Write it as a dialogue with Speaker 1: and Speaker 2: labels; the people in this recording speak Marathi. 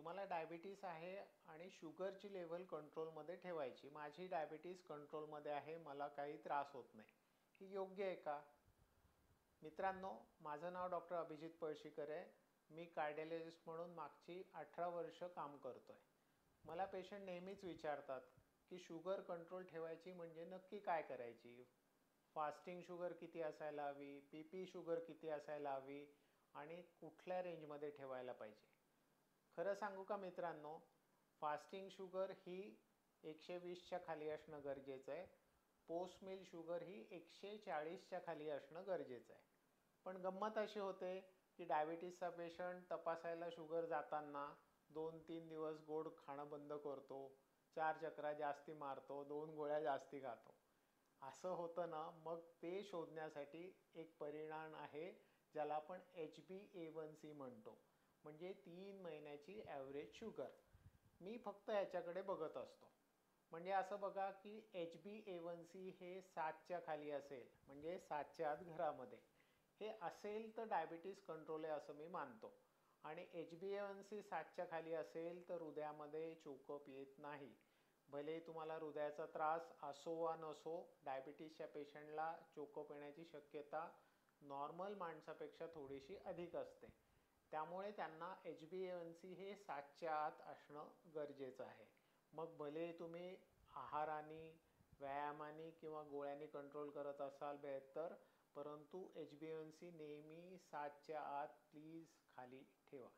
Speaker 1: तुम्हाला डायबिटीस आहे आणि शुगरची लेवल कंट्रोलमध्ये ठेवायची. माझी डायबिटीस कंट्रोलमध्ये आहे, मला काही त्रास होत नाही. ही योग्य आहे का? मित्रांनो, माझं नाव डॉक्टर अभिजित पळशीकर आहे. मी कार्डिओलॉजिस्ट म्हणून मागची 18 वर्ष काम करतोय. मला पेशंट नेहमीच विचारतात की शुगर कंट्रोल ठेवायची म्हणजे नक्की काय करायची? फास्टिंग शुगर किती असायला हवी, पी शुगर किती असायला हवी आणि कुठल्या रेंजमध्ये ठेवायला पाहिजे? खरं सांगू का मित्रांनो, फास्टिंग शुगर ही 120च्या खाली असणं गरजेचं आहे. पोस्ट मील शुगर ही 140च्या खाली असणं गरजेचं आहे. पण गंमत अशी होते की डायबिटीसचा पेशंट तपासायला शुगर जाताना 2-3 दिवस गोड खाणं बंद करतो, 4 चकरा जास्ती मारतो, 2 गोळ्या जास्ती खातो. असं होतं ना, मग ते शोधण्यासाठी एक परिणाम आहे ज्याला आपण HbA1c म्हणतो, म्हणजे 3 महिन्याची ॲव्हरेज शुगर. मी फक्त याच्याकडे बघत असतो. म्हणजे असं बघा की HbA1c हे 7च्या खाली असेल, म्हणजे 7च्या आत घरामध्ये हे असेल तर डायबिटीस कंट्रोल आहे असं मी मानतो. आणि HbA1c 7च्या खाली असेल तर हृदयामध्ये चोकअप येत नाही. भले तुम्हाला हृदयाचा त्रास असो वा नसो, डायबिटीसच्या पेशंटला चोकअप येण्याची शक्यता नॉर्मल माणसापेक्षा थोडीशी अधिक असते. त्यामुळे त्यांना HbA1c हे 7च्या आत असणं गरजेचं आहे. मग भले तुम्ही आहाराने, व्यायामाने किंवा गोळ्यांनी कंट्रोल करत असाल बेहतर, परंतु HbA1c नेहमी 7च्या आत प्लीज खाली ठेवा.